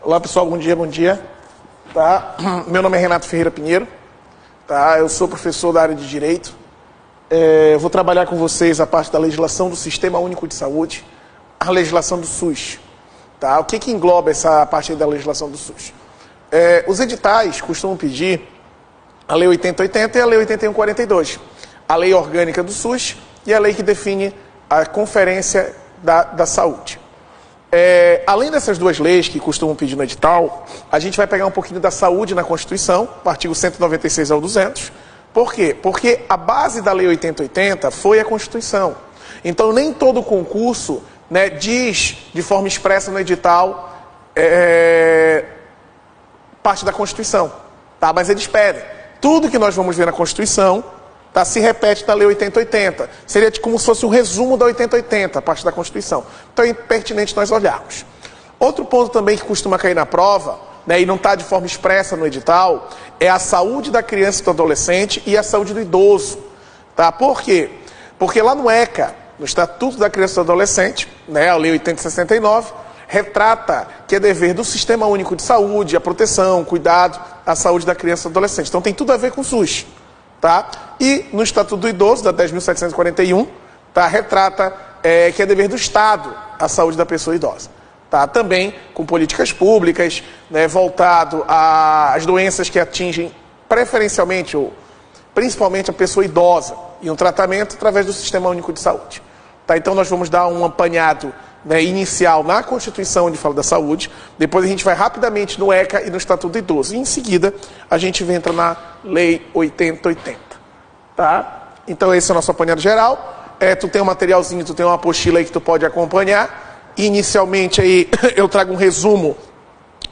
Olá pessoal, bom dia. Tá? Meu nome é Renato Ferreira Pinheiro, tá? Eu sou professor da área de Direito. Eu vou trabalhar com vocês a parte da legislação do Sistema Único de Saúde, a legislação do SUS. Tá? O que engloba essa parte aí da legislação do SUS? Os editais costumam pedir a Lei 8080 e a Lei 8142, a Lei Orgânica do SUS e a lei que define a Conferência da Saúde. Além dessas duas leis que costumam pedir no edital, a gente vai pegar um pouquinho da saúde na Constituição, o artigo 196 ao 200. Por quê? Porque a base da Lei 8080 foi a Constituição. Então, nem todo concurso, né, diz de forma expressa no edital parte da Constituição. Tá? Mas eles pedem. Tudo que nós vamos ver na Constituição se repete na Lei 8080. Seria como se fosse um resumo da 8080, a parte da Constituição. Então é pertinente nós olharmos. Outro ponto também que costuma cair na prova, né, e não está de forma expressa no edital, é a saúde da criança e do adolescente e a saúde do idoso. Tá? Por quê? Porque lá no ECA, no Estatuto da Criança e do Adolescente, né, a Lei 8069, retrata que é dever do Sistema Único de Saúde, a proteção, o cuidado, a saúde da criança e do adolescente. Então tem tudo a ver com o SUS. Tá? E no Estatuto do Idoso, da 10.741, tá? Retrata que é dever do Estado a saúde da pessoa idosa. Tá? Também com políticas públicas, né, voltado às doenças que atingem preferencialmente ou principalmente a pessoa idosa e um tratamento através do Sistema Único de Saúde. Tá? Então nós vamos dar um apanhado, né, inicial na Constituição, onde fala da saúde, depois a gente vai rapidamente no ECA e no Estatuto do Idoso, e em seguida a gente entra na Lei 8080. Tá? Então esse é o nosso apanhado geral. Tu tem um materialzinho, tu tem uma apostila aí que tu pode acompanhar. Inicialmente aí eu trago um resumo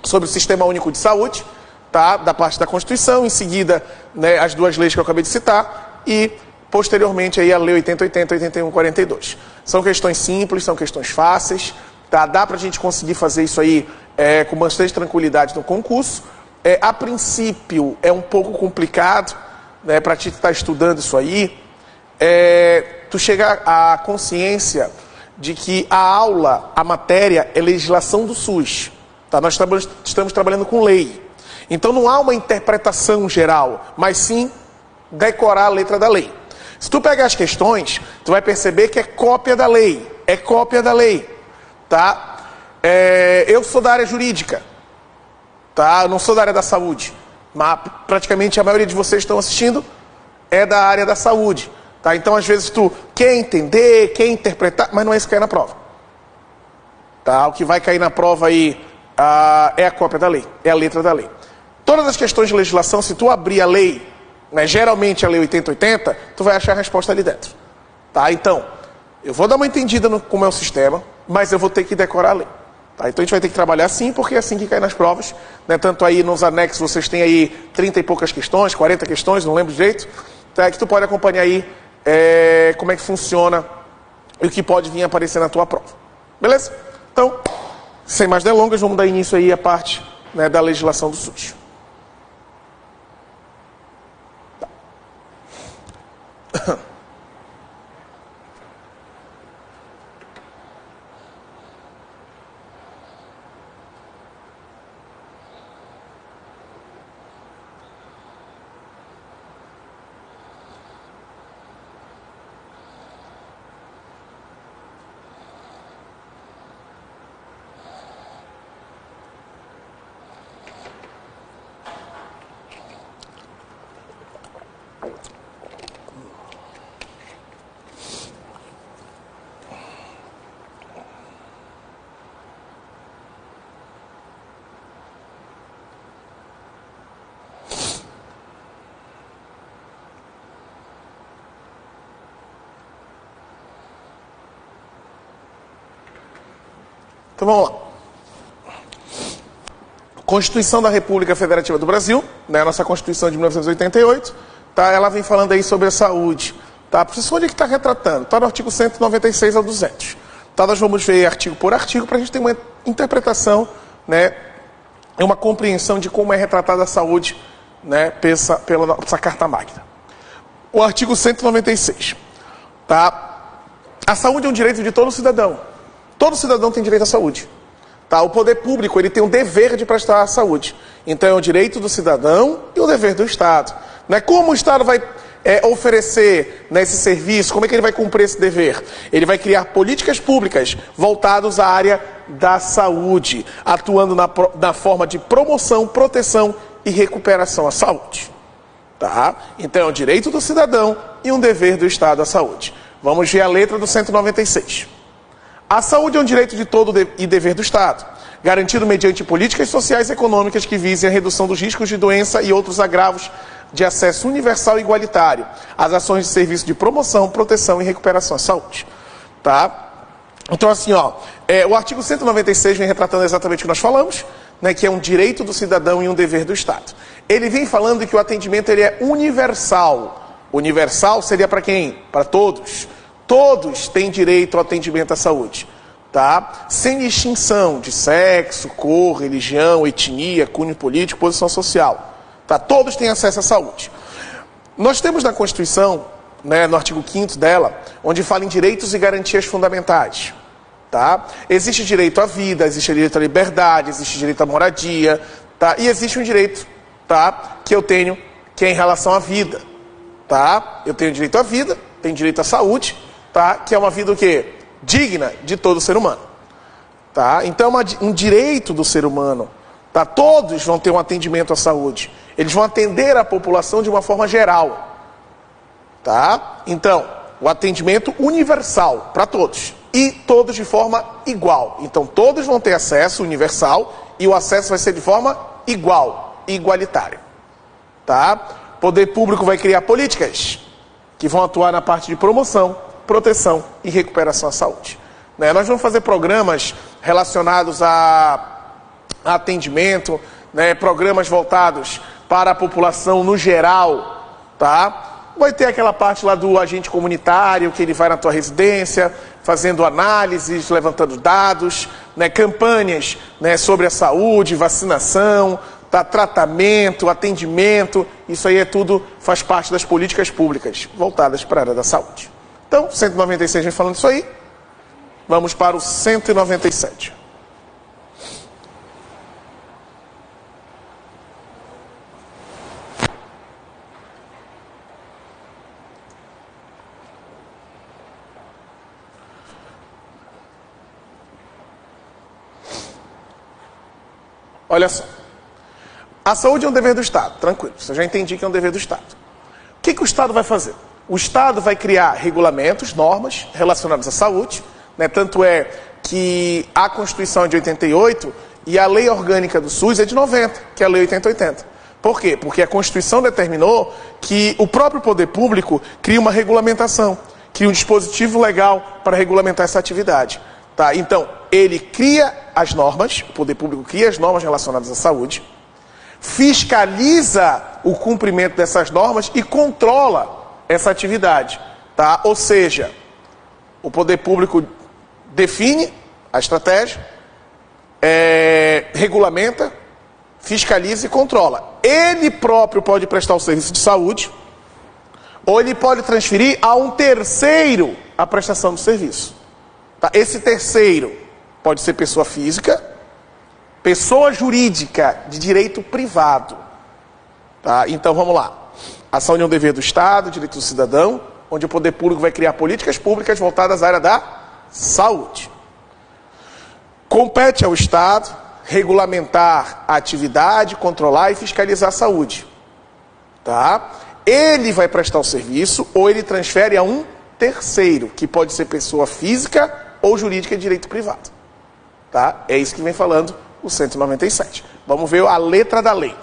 sobre o Sistema Único de Saúde, tá? Da parte da Constituição, em seguida, né, as duas leis que eu acabei de citar, e posteriormente aí a Lei 8080 e 8142. São questões simples, são questões fáceis, tá? Dá para a gente conseguir fazer isso aí com bastante tranquilidade no concurso. A princípio é um pouco complicado, né, para ti que está estudando isso aí, tu chegar à consciência de que a aula, a matéria é legislação do SUS. Tá? Nós estamos trabalhando com lei. Então não há uma interpretação geral, mas sim decorar a letra da lei. Se tu pegar as questões, tu vai perceber que é cópia da lei. É cópia da lei. Tá? Eu sou da área jurídica. Tá? Eu não sou da área da saúde. Mas praticamente a maioria de vocês que estão assistindo é da área da saúde. Tá? Então, às vezes, tu quer entender, quer interpretar, mas não é isso que cai na prova. Tá? O que vai cair na prova aí é a cópia da lei. É a letra da lei. Todas as questões de legislação, se tu abrir a lei, né, geralmente a Lei 8080, tu vai achar a resposta ali dentro. Tá? Então, eu vou dar uma entendida no como é o sistema, mas eu vou ter que decorar a lei. Tá? Então a gente vai ter que trabalhar assim, porque é assim que cai nas provas. Né? Tanto aí nos anexos vocês têm aí 30 e poucas questões, 40 questões, não lembro direito. Tá? Que tu pode acompanhar aí como é que funciona e o que pode vir aparecer na tua prova. Beleza? Então, sem mais delongas, vamos dar início aí à parte, né, da legislação do SUS. Então vamos lá. Constituição da República Federativa do Brasil, né, a nossa Constituição de 1988, tá, ela vem falando aí sobre a saúde. Tá? Professor, onde é que está retratando? Está no artigo 196 ao 200. Tá, nós vamos ver artigo por artigo para a gente ter uma interpretação, né, uma compreensão de como é retratada a saúde, né, pela nossa Carta Magna. O artigo 196. Tá? A saúde é um direito de todo cidadão. Todo cidadão tem direito à saúde. Tá? O poder público ele tem um dever de prestar a saúde. Então é o direito do cidadão e o dever do Estado. Né? Como o Estado vai oferecer esse serviço, como é que ele vai cumprir esse dever? Ele vai criar políticas públicas voltadas à área da saúde, atuando na forma de promoção, proteção e recuperação à saúde. Tá? Então é um direito do cidadão e um dever do Estado à saúde. Vamos ver a letra do 196. A saúde é um direito de todo e dever do Estado, garantido mediante políticas sociais e econômicas que visem a redução dos riscos de doença e outros agravos de acesso universal e igualitário às ações de serviço de promoção, proteção e recuperação à saúde. Tá? Então, assim, o artigo 196 vem retratando exatamente o que nós falamos, né, que é um direito do cidadão e um dever do Estado. Ele vem falando que o atendimento ele é universal. Universal seria para quem? Para todos. Todos têm direito ao atendimento à saúde. Tá? Sem distinção de sexo, cor, religião, etnia, cunho político, posição social. Tá? Todos têm acesso à saúde. Nós temos na Constituição, né, no artigo 5º dela, onde fala em direitos e garantias fundamentais. Tá? Existe direito à vida, existe direito à liberdade, existe direito à moradia, tá? E existe um direito, tá, que eu tenho, que é em relação à vida. Tá? Eu tenho direito à vida, tenho direito à saúde, tá? Que é uma vida o quê? Digna de todo ser humano. Tá? Então um direito do ser humano. Tá? Todos vão ter um atendimento à saúde. Eles vão atender a população de uma forma geral. Tá? Então, o atendimento universal para todos. E todos de forma igual. Então, todos vão ter acesso universal e o acesso vai ser de forma igual, igualitária. Tá? O poder público vai criar políticas que vão atuar na parte de promoção, proteção e recuperação à saúde. Né? Nós vamos fazer programas relacionados a atendimento, né? Programas voltados para a população no geral, tá? Vai ter aquela parte lá do agente comunitário, que ele vai na tua residência, fazendo análises, levantando dados, né? Campanhas, né, sobre a saúde, vacinação, tá? Tratamento, atendimento, isso aí tudo faz parte das políticas públicas voltadas para a área da saúde. Então, 196 vem falando isso aí, vamos para o 197. Olha só, a saúde é um dever do Estado, tranquilo, você já entendi que é um dever do Estado. O que o Estado vai fazer? O Estado vai criar regulamentos, normas relacionadas à saúde, né? Tanto é que a Constituição é de 88 e a Lei Orgânica do SUS é de 90, que é a Lei 8080. Por quê? Porque a Constituição determinou que o próprio poder público cria uma regulamentação, cria um dispositivo legal para regulamentar essa atividade. Tá? Então, ele cria as normas, o poder público cria as normas relacionadas à saúde, fiscaliza o cumprimento dessas normas e controla essa atividade. Tá? Ou seja, o poder público define a estratégia, regulamenta, fiscaliza e controla. Ele próprio pode prestar o serviço de saúde, ou ele pode transferir a um terceiro a prestação do serviço. Tá? Esse terceiro pode ser pessoa física, pessoa jurídica de direito privado. Tá? Então vamos lá. A saúde é um dever do Estado, direito do cidadão, onde o poder público vai criar políticas públicas voltadas à área da saúde. Compete ao Estado regulamentar a atividade, controlar e fiscalizar a saúde. Tá? Ele vai prestar o serviço ou ele transfere a um terceiro, que pode ser pessoa física ou jurídica de direito privado. Tá? É isso que vem falando o 197. Vamos ver a letra da lei.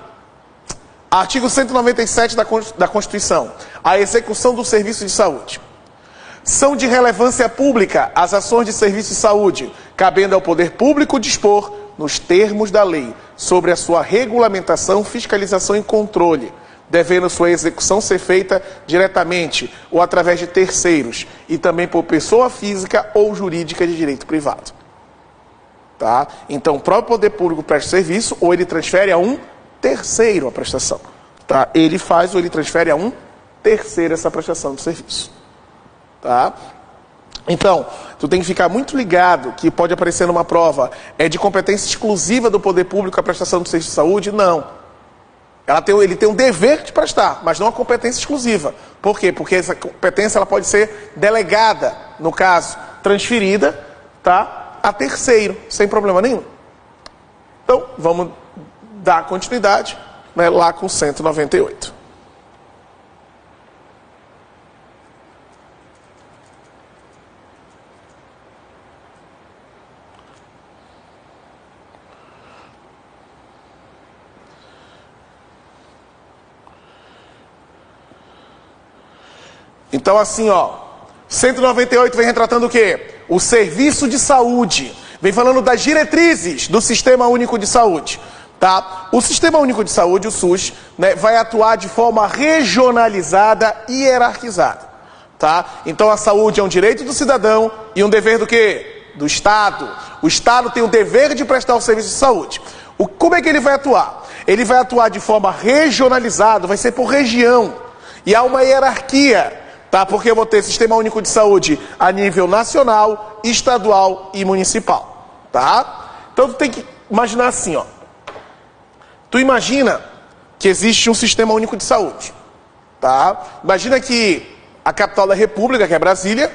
Artigo 197 da Constituição. A execução do serviço de saúde. São de relevância pública as ações de serviço de saúde, cabendo ao poder público dispor, nos termos da lei, sobre a sua regulamentação, fiscalização e controle, devendo sua execução ser feita diretamente ou através de terceiros, e também por pessoa física ou jurídica de direito privado. Tá? Então, o próprio poder público presta serviço, ou ele transfere a um terceiro a prestação. Tá? Ele faz ou ele transfere a um terceiro essa prestação de serviço. Tá? Então, tu tem que ficar muito ligado que pode aparecer numa prova, é de competência exclusiva do poder público a prestação do serviço de saúde? Não. Ele tem um dever de prestar, mas não a competência exclusiva. Por quê? Porque essa competência ela pode ser delegada, no caso, transferida, tá, a terceiro, sem problema nenhum. Então, vamos dar continuidade, né, lá com 198. Então, assim, ó, 198 vem retratando o quê? O serviço de saúde. Vem falando das diretrizes do Sistema Único de Saúde, tá? O Sistema Único de Saúde, o SUS, né, vai atuar de forma regionalizada e hierarquizada, tá? Então, a saúde é um direito do cidadão e um dever do quê? Do Estado. O Estado tem o dever de prestar o serviço de saúde. Como é que ele vai atuar? Ele vai atuar de forma regionalizada, vai ser por região. E há uma hierarquia. Tá? Porque eu vou ter Sistema Único de Saúde a nível nacional, estadual e municipal. Tá? Então tu tem que imaginar assim, ó. Tu imagina que existe um Sistema Único de Saúde. Tá? Imagina que a capital da República, que é Brasília,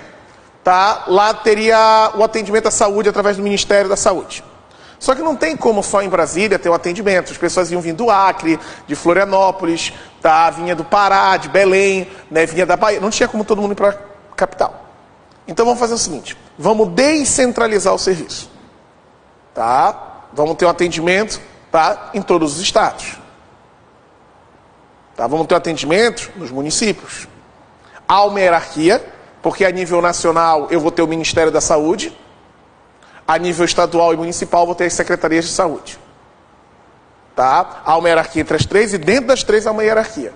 tá? Lá teria o atendimento à saúde através do Ministério da Saúde. Só que não tem como só em Brasília ter um atendimento. As pessoas iam vir do Acre, de Florianópolis, tá? Vinha do Pará, de Belém, né? Vinha da Bahia. Não tinha como todo mundo ir para a capital. Então vamos fazer o seguinte, vamos descentralizar o serviço. Tá? Vamos ter um atendimento, tá? Em todos os estados. Tá? Vamos ter um atendimento nos municípios. Há uma hierarquia, porque a nível nacional eu vou ter o Ministério da Saúde. A nível estadual e municipal, vou ter as secretarias de saúde. Tá? Há uma hierarquia entre as três e dentro das três há uma hierarquia.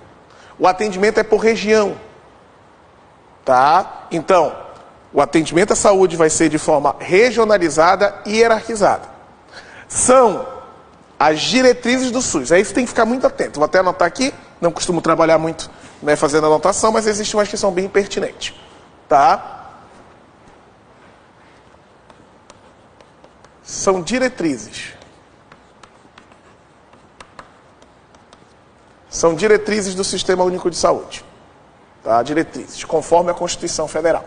O atendimento é por região. Tá? Então, o atendimento à saúde vai ser de forma regionalizada e hierarquizada. São as diretrizes do SUS. Aí você tem que ficar muito atento. Vou até anotar aqui, não costumo trabalhar muito, né, fazendo anotação, mas existem umas que são bem pertinentes. Tá? São diretrizes. São diretrizes do Sistema Único de Saúde. Tá? Diretrizes, conforme a Constituição Federal.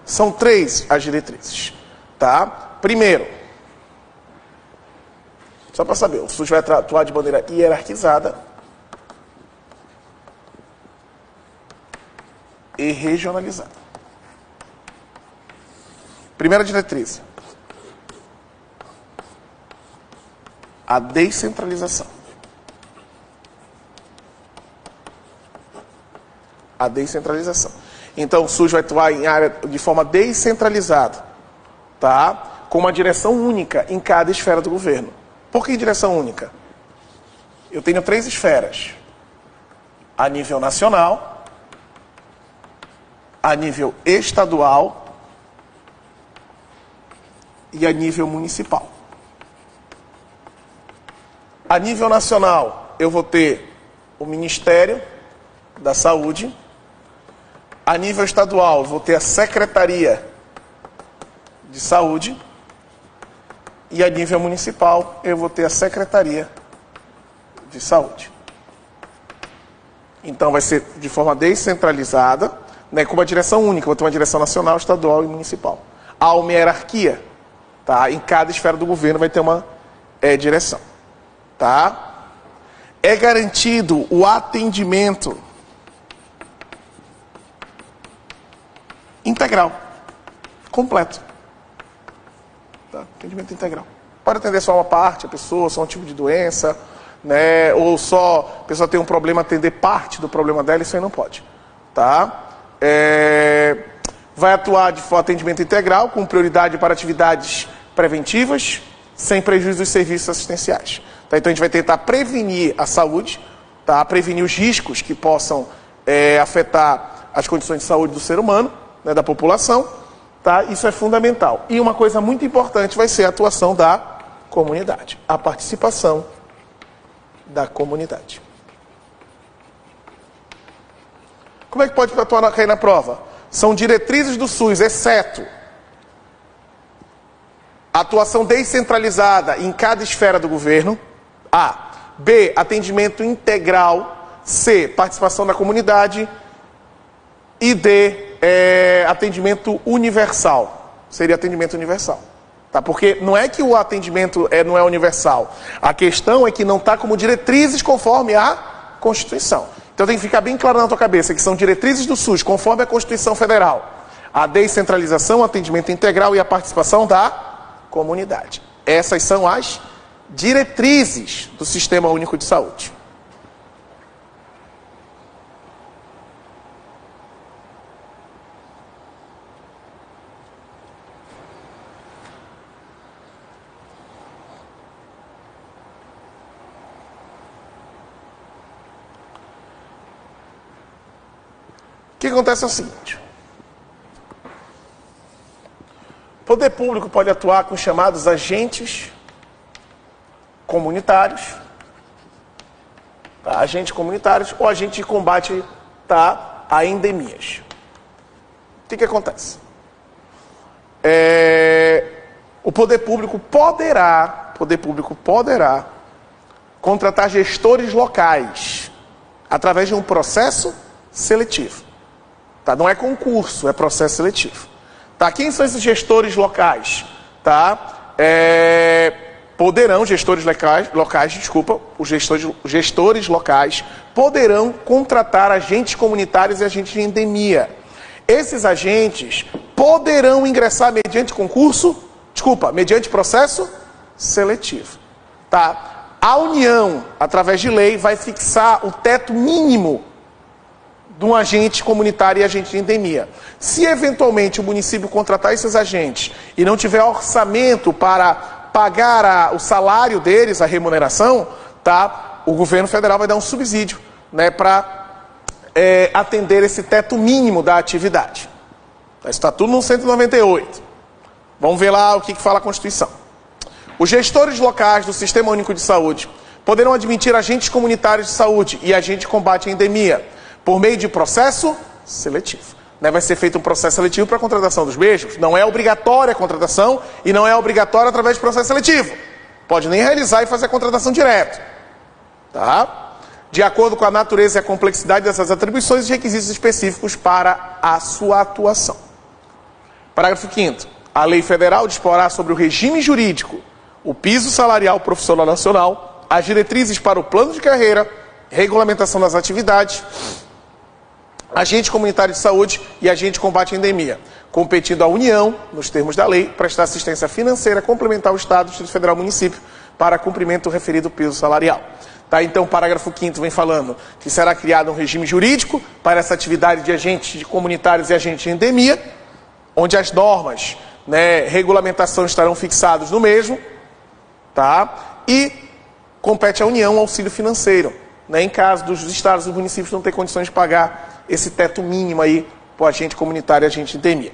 São 3 as diretrizes. Tá? Primeiro, só para saber, o SUS vai atuar de maneira hierarquizada e regionalizada. Primeira diretriz. A descentralização. A descentralização. Então o SUS vai atuar em área de forma descentralizada, tá? Com uma direção única em cada esfera do governo. Por que direção única? Eu tenho 3 esferas. A nível nacional, a nível estadual e a nível municipal. A nível nacional, eu vou ter o Ministério da Saúde. A nível estadual, eu vou ter a Secretaria de Saúde. E a nível municipal, eu vou ter a Secretaria de Saúde. Então, vai ser de forma descentralizada, né, com uma direção única. Vou ter uma direção nacional, estadual e municipal. Há uma hierarquia. Tá? Em cada esfera do governo vai ter uma direção. Tá? É garantido o atendimento integral, completo. Tá? Atendimento integral. Pode atender só uma parte, a pessoa, só um tipo de doença, né? Ou só a pessoa tem um problema, atender parte do problema dela, isso aí não pode. Tá? Vai atuar de forma atendimento integral, com prioridade para atividades preventivas, sem prejuízo dos serviços assistenciais. Tá? Então a gente vai tentar prevenir a saúde, tá? Prevenir os riscos que possam afetar as condições de saúde do ser humano, né, da população. Tá? Isso é fundamental. E uma coisa muito importante vai ser a atuação da comunidade, a participação da comunidade. Como é que pode atuar cair na prova? São diretrizes do SUS, exceto atuação descentralizada em cada esfera do governo. A. B. Atendimento integral. C. Participação da comunidade. E D. Atendimento universal. Seria atendimento universal. Tá? Porque não é que o atendimento não é universal. A questão é que não está como diretrizes conforme a Constituição. Então tem que ficar bem claro na tua cabeça que são diretrizes do SUS conforme a Constituição Federal. A descentralização, o atendimento integral e a participação da comunidade. Essas são as diretrizes do Sistema Único de Saúde. O que acontece é o seguinte. O poder público pode atuar com chamados agentes comunitários, tá? Agentes comunitários ou agentes de combate, tá, a endemias. O que acontece? O poder público poderá contratar gestores locais através de um processo seletivo. Tá? Não é concurso, é processo seletivo. Tá? Quem são esses gestores locais? Tá? Os gestores locais poderão contratar agentes comunitários e agentes de endemia. Esses agentes poderão ingressar mediante mediante processo seletivo. Tá? A União, através de lei, vai fixar o teto mínimo de um agente comunitário e agente de endemia. Se eventualmente o município contratar esses agentes e não tiver orçamento para pagar o salário deles, a remuneração, tá? O governo federal vai dar um subsídio, né, para atender esse teto mínimo da atividade. Isso está tudo no 198. Vamos ver lá o que fala a Constituição. Os gestores locais do Sistema Único de Saúde poderão admitir agentes comunitários de saúde e agentes de combate à endemia por meio de processo seletivo. Vai ser feito um processo seletivo para a contratação dos mesmos. Não é obrigatória a contratação e não é obrigatória através de processo seletivo. Pode nem realizar e fazer a contratação direto. Tá? De acordo com a natureza e a complexidade dessas atribuições e requisitos específicos para a sua atuação. Parágrafo 5º. A lei federal disporá sobre o regime jurídico, o piso salarial profissional nacional, as diretrizes para o plano de carreira, regulamentação das atividades, agente comunitário de saúde e agente de combate à endemia, competindo à União, nos termos da lei, prestar assistência financeira complementar ao Estado, Distrito Federal e Município para cumprimento do referido piso salarial. Tá? Então, o parágrafo 5º vem falando que será criado um regime jurídico para essa atividade de agentes comunitários e agentes de endemia, onde as normas, regulamentação estarão fixadas no mesmo, tá? E compete à União o auxílio financeiro, em caso dos estados e municípios não ter condições de pagar esse teto mínimo aí para o agente comunitário e agente de endemia.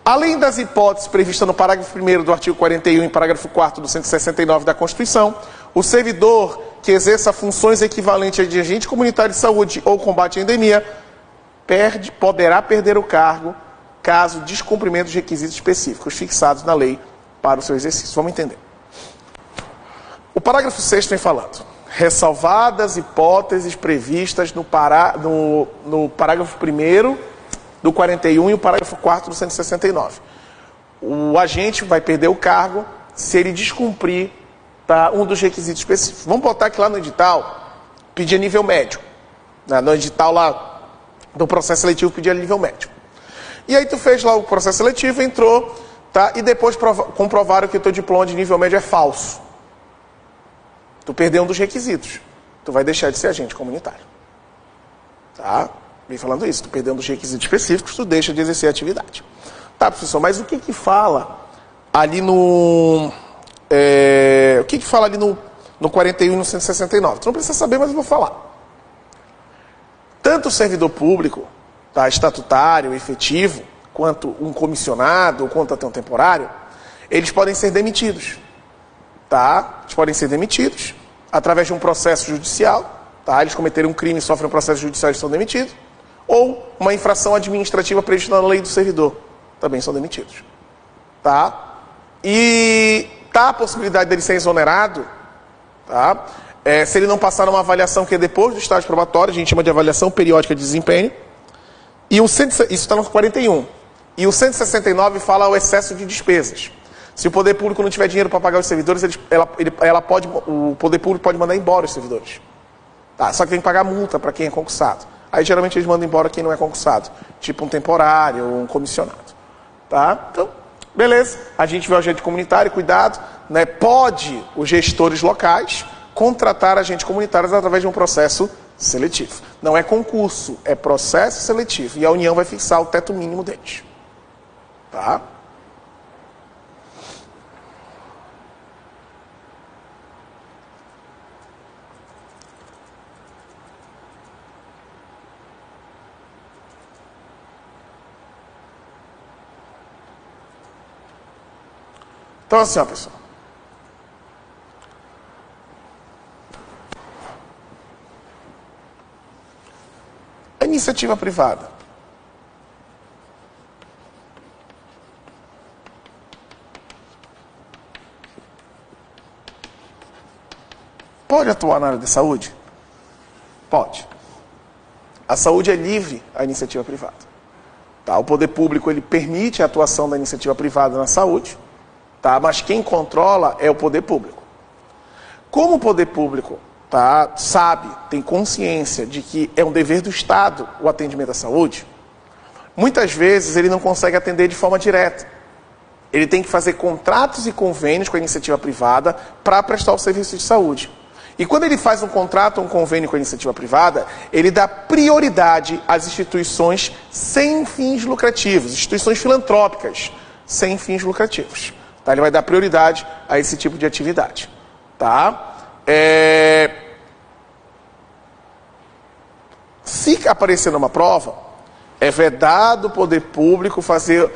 Além das hipóteses previstas no parágrafo 1º do artigo 41 e parágrafo 4º do 169 da Constituição, o servidor que exerça funções equivalentes a de agente comunitário de saúde ou combate à endemia poderá perder o cargo caso descumprimento dos requisitos específicos fixados na lei para o seu exercício. Vamos entender. O parágrafo 6º vem falando: ressalvadas hipóteses previstas no parágrafo 1º do 41 e o parágrafo 4º do 169. O agente vai perder o cargo se ele descumprir, tá, um dos requisitos específicos. Vamos botar que lá no edital pedia nível médio. No edital lá do processo seletivo pedia nível médio. E aí tu fez lá o processo seletivo, entrou, tá, e depois comprovaram que o teu diploma de nível médio é falso. Tu perdeu um dos requisitos. Tu vai deixar de ser agente comunitário. Tá? Vem falando isso. Tu perdeu um dos requisitos específicos, tu deixa de exercer a atividade. Tá, professor, mas o que fala ali no... o que fala ali no 41 e no 169? Tu não precisa saber, mas eu vou falar. Tanto o servidor público, tá, estatutário, efetivo, quanto um comissionado, ou quanto até um temporário, eles podem ser demitidos. Tá? Eles podem ser demitidos através de um processo judicial. Tá? Eles cometeram um crime e sofrem um processo judicial e são demitidos. ou uma infração administrativa prevista na lei do servidor, também são demitidos. Tá? E tá a possibilidade dele ser exonerado, tá? Se ele não passar numa avaliação que é depois do estágio probatório, a gente chama de avaliação periódica de desempenho, e isso está no 41. E o 169 fala o excesso de despesas. Se o poder público não tiver dinheiro para pagar os servidores, o poder público pode mandar embora os servidores. Tá? Só que tem que pagar multa para quem é concursado. Aí geralmente eles mandam embora quem não é concursado, tipo um temporário ou um comissionado. Tá? Então, beleza. A gente vê o agente comunitário, cuidado. Né? Pode os gestores locais contratar agentes comunitários através de um processo seletivo. Não é concurso, é processo seletivo. E a União vai fixar o teto mínimo deles. Tá? Então assim, ó, pessoal. A iniciativa privada. Pode atuar na área de saúde? Pode. A saúde é livre à iniciativa privada. Tá? O poder público ele permite a atuação da iniciativa privada na saúde, tá? Mas quem controla é o poder público. Como o poder público sabe, tem consciência de que é um dever do Estado o atendimento à saúde, muitas vezes ele não consegue atender de forma direta. Ele tem que fazer contratos e convênios com a iniciativa privada para prestar o serviço de saúde. E quando ele faz um contrato ou um convênio com a iniciativa privada, ele dá prioridade às instituições sem fins lucrativos, instituições filantrópicas sem fins lucrativos. Tá? Ele vai dar prioridade a esse tipo de atividade. Tá? Se aparecer numa prova, é vedado o poder público fazer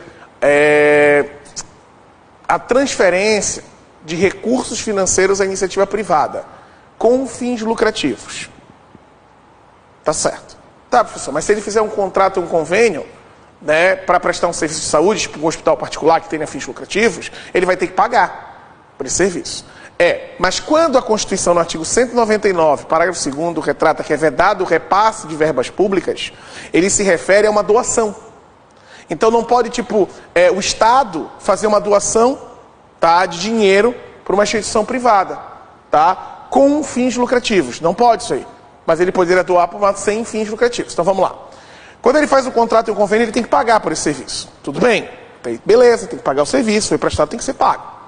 a transferência de recursos financeiros à iniciativa privada, com fins lucrativos. Tá certo. Tá, professor, mas se ele fizer um contrato ou um convênio, né, para prestar um serviço de saúde, tipo um hospital particular que tenha fins lucrativos, ele vai ter que pagar por esse serviço. Mas quando a Constituição, no artigo 199, parágrafo 2º, retrata que é vedado o repasse de verbas públicas, ele se refere a uma doação. Então não pode, o Estado fazer uma doação, tá, de dinheiro para uma instituição privada, tá, com fins lucrativos. Não pode isso aí. Mas ele poderia doar sem fins lucrativos. Então vamos lá. Quando ele faz o contrato e o convênio, ele tem que pagar por esse serviço. Tudo bem? Beleza, tem que pagar o serviço, foi prestado, tem que ser pago.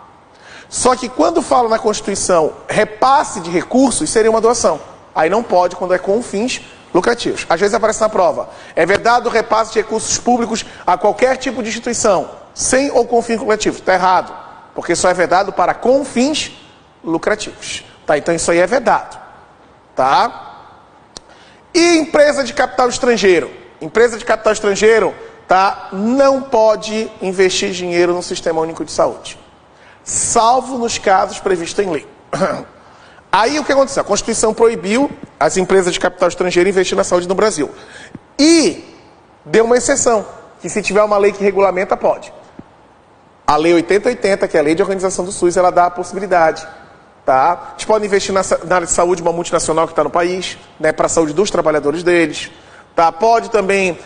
Só que quando fala na Constituição repasse de recursos, seria uma doação. Aí não pode quando é com fins lucrativos. Às vezes aparece na prova. É vedado o repasse de recursos públicos a qualquer tipo de instituição, sem ou com fins lucrativos. Está errado. Porque só é vedado para com fins lucrativos. Tá? Então isso aí é vedado. Tá? E empresa de capital estrangeiro? Empresa de capital estrangeiro, tá, não pode investir dinheiro no Sistema Único de Saúde, salvo nos casos previstos em lei. Aí o que aconteceu? A Constituição proibiu as empresas de capital estrangeiro investir na saúde no Brasil. E deu uma exceção, que se tiver uma lei que regulamenta, pode. A Lei 8080, que é a Lei de Organização do SUS, ela dá a possibilidade. Tá? Eles podem investir na área de saúde de uma multinacional que está no país, né, para a saúde dos trabalhadores deles. Tá? Pode também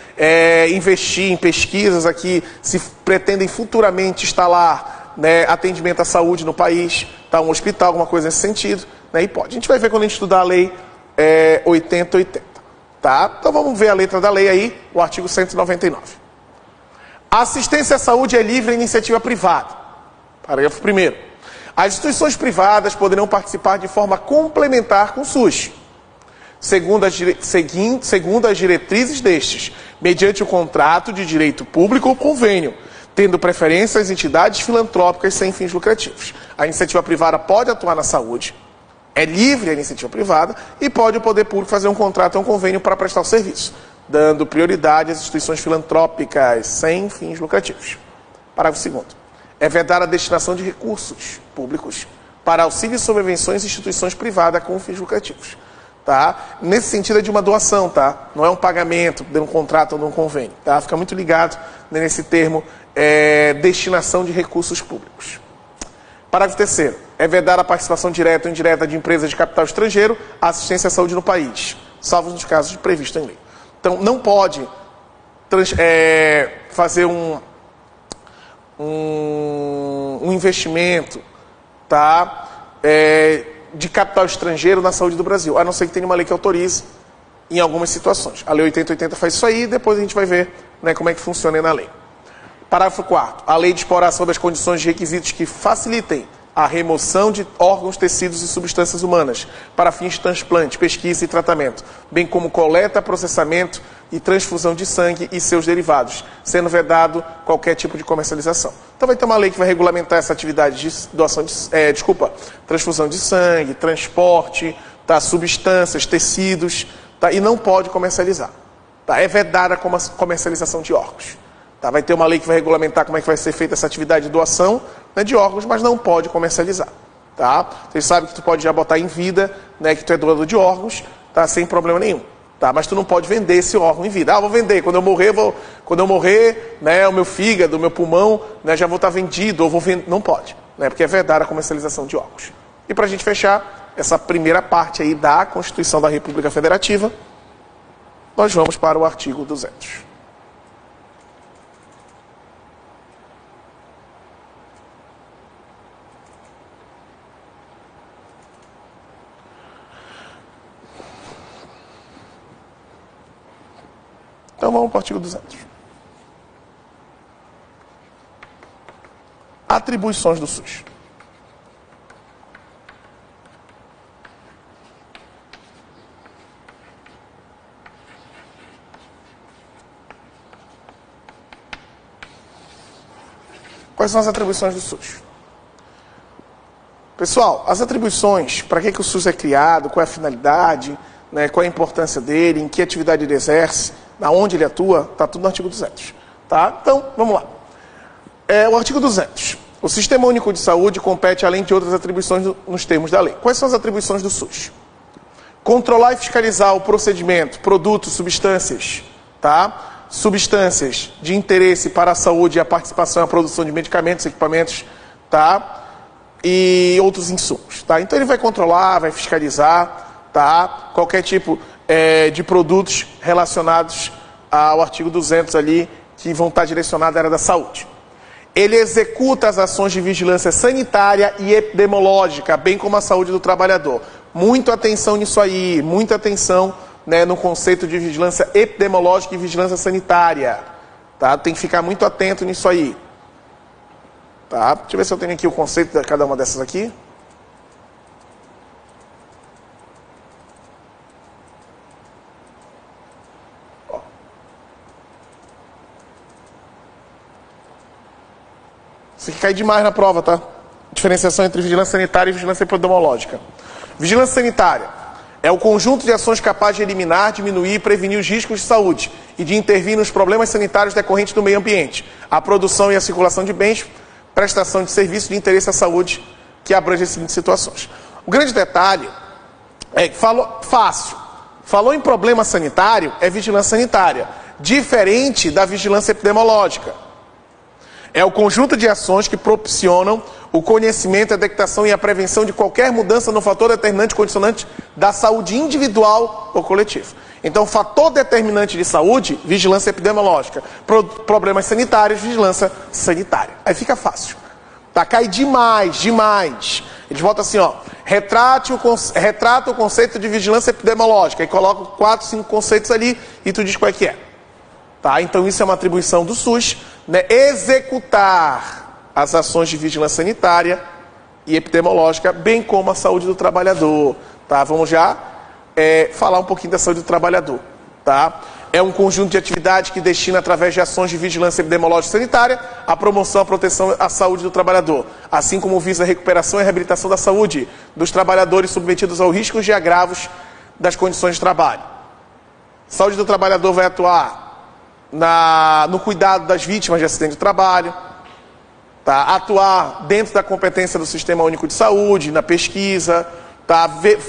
investir em pesquisas aqui, se pretendem futuramente instalar, né, atendimento à saúde no país, tá? Um hospital, alguma coisa nesse sentido. Né, e pode. A gente vai ver quando a gente estudar a Lei 8080. Tá? Então vamos ver a letra da lei aí, o artigo 199. A assistência à saúde é livre à iniciativa privada. Parágrafo 1º. As instituições privadas poderão participar de forma complementar com o SUS, segundo as diretrizes destes, mediante o contrato de direito público ou convênio, tendo preferência às entidades filantrópicas sem fins lucrativos. A iniciativa privada pode atuar na saúde, é livre a iniciativa privada, e pode o poder público fazer um contrato ou um convênio para prestar o serviço, dando prioridade às instituições filantrópicas sem fins lucrativos. Parágrafo 2º. É vedar a destinação de recursos públicos para auxílio e sobrevivências em instituições privadas com fins lucrativos. tá? Nesse sentido é de uma doação, tá? Não é um pagamento de um contrato ou de um convênio, tá? Fica muito ligado nesse termo, destinação de recursos públicos. Parágrafo 3º. É vedada a participação direta ou indireta de empresas de capital estrangeiro à assistência à saúde no país, salvo nos casos previstos em lei. Então, não pode fazer um investimento, tá? De capital estrangeiro na saúde do Brasil, a não ser que tenha uma lei que autorize em algumas situações. A Lei 8080 faz isso aí, depois a gente vai ver, né, como é que funciona aí na lei. Parágrafo 4º. A lei disporá sobre as condições e requisitos que facilitem a remoção de órgãos, tecidos e substâncias humanas para fins de transplante, pesquisa e tratamento, bem como coleta, processamento e transfusão de sangue e seus derivados, sendo vedado qualquer tipo de comercialização. Então vai ter uma lei que vai regulamentar essa atividade de doação de, transfusão de sangue, transporte, tá, substâncias, tecidos, tá, e não pode comercializar. Tá, é vedada a comercialização de órgãos. Tá, vai ter uma lei que vai regulamentar como é que vai ser feita essa atividade de doação, né, de órgãos, mas não pode comercializar. Tá? Vocês sabem que tu pode já botar em vida, né, que tu é doador de órgãos, tá, sem problema nenhum. Tá? Mas tu não pode vender esse órgão em vida. Ah, vou vender, quando eu morrer, né, o meu fígado, o meu pulmão, né, já vou estar vendido, ou vou vender. Não pode, né, porque é vedada a comercialização de órgãos. E para a gente fechar essa primeira parte aí da Constituição da República Federativa, nós vamos para o artigo 200. Então vamos para o artigo 200. Atribuições do SUS. Quais são as atribuições do SUS? Pessoal, as atribuições, para que o SUS é criado, qual é a finalidade, né, qual é a importância dele, em que atividade ele exerce, aonde ele atua, está tudo no artigo 200. Tá? Então, vamos lá. O artigo 200. O Sistema Único de Saúde compete, além de outras atribuições, nos termos da lei. Quais são as atribuições do SUS? Controlar e fiscalizar o procedimento, produtos, substâncias, tá? Substâncias de interesse para a saúde e a participação e a produção de medicamentos, equipamentos, tá? E outros insumos. Tá? Então, ele vai controlar, vai fiscalizar, tá? Qualquer tipo de produtos relacionados ao artigo 200 ali, que vão estar direcionados à área da saúde. Ele executa as ações de vigilância sanitária e epidemiológica, bem como a saúde do trabalhador. Muita atenção nisso aí, muita atenção, né, no conceito de vigilância epidemiológica e vigilância sanitária. Tá? Tem que ficar muito atento nisso aí. Tá? Deixa eu ver se eu tenho aqui o conceito de cada uma dessas aqui. Isso aqui cai demais na prova, tá? Diferenciação entre vigilância sanitária e vigilância epidemiológica. Vigilância sanitária é o conjunto de ações capazes de eliminar, diminuir e prevenir os riscos de saúde e de intervir nos problemas sanitários decorrentes do meio ambiente, a produção e a circulação de bens, prestação de serviços de interesse à saúde, que abrange as seguintes situações. O grande detalhe é que falou em problema sanitário, é vigilância sanitária, diferente da vigilância epidemiológica. É o conjunto de ações que propiciam o conhecimento, a detectação e a prevenção de qualquer mudança no fator determinante condicionante da saúde individual ou coletiva. Então, fator determinante de saúde, vigilância epidemiológica. Problemas sanitários, vigilância sanitária. Aí fica fácil. Tá? Cai demais. Eles botam assim, ó, retrata o conceito de vigilância epidemiológica. E coloca 4, 5 conceitos ali e tu diz qual é que é. Tá? Então, isso é uma atribuição do SUS, né? Executar as ações de vigilância sanitária e epidemiológica, bem como a saúde do trabalhador. Tá? Vamos já falar um pouquinho da saúde do trabalhador. Tá? É um conjunto de atividades que destina, através de ações de vigilância epidemiológica e sanitária, a promoção, a proteção à saúde do trabalhador, assim como visa a recuperação e a reabilitação da saúde dos trabalhadores submetidos aos riscos e agravos das condições de trabalho. Saúde do trabalhador vai atuar no cuidado das vítimas de acidente de trabalho, tá? Atuar dentro da competência do Sistema Único de Saúde, na pesquisa, tá?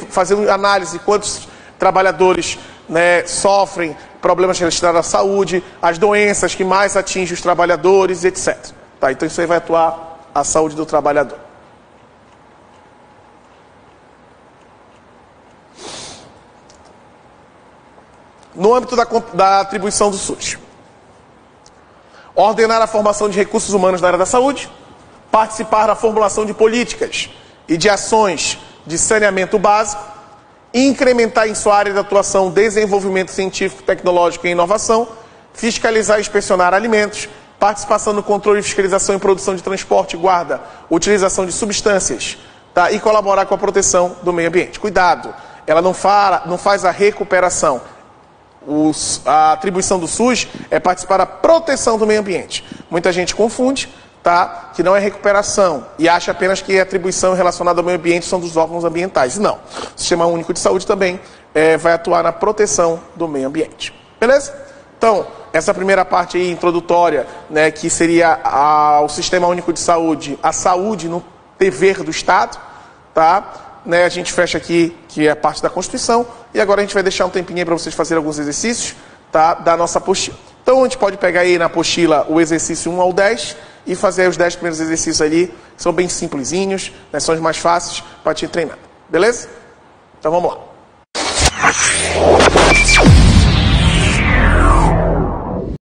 Fazer uma análise de quantos trabalhadores, né, sofrem problemas relacionados à saúde, as doenças que mais atingem os trabalhadores, etc. Tá, então isso aí vai atuar a saúde do trabalhador. No âmbito da atribuição do SUS, ordenar a formação de recursos humanos na área da saúde, participar da formulação de políticas e de ações de saneamento básico, incrementar em sua área de atuação desenvolvimento científico, tecnológico e inovação, fiscalizar e inspecionar alimentos, participação no controle e fiscalização em produção de transporte, guarda, utilização de substâncias, tá? E colaborar com a proteção do meio ambiente. Cuidado, ela não faz a recuperação. A atribuição do SUS é participar da proteção do meio ambiente. Muita gente confunde, tá? Que não é recuperação e acha apenas que a atribuição relacionada ao meio ambiente são dos órgãos ambientais. Não. O Sistema Único de Saúde também vai atuar na proteção do meio ambiente. Beleza? Então, essa primeira parte aí, introdutória, né, que seria o Sistema Único de Saúde, a saúde no dever do Estado, tá? Né, a gente fecha aqui, que é parte da Constituição, e agora a gente vai deixar um tempinho aí para vocês fazerem alguns exercícios, tá, da nossa apostila. Então a gente pode pegar aí na apostila o exercício 1 ao 10 e fazer aí os 10 primeiros exercícios ali, que são bem simplesinhos, né, são os mais fáceis para te treinar. Beleza? Então vamos lá.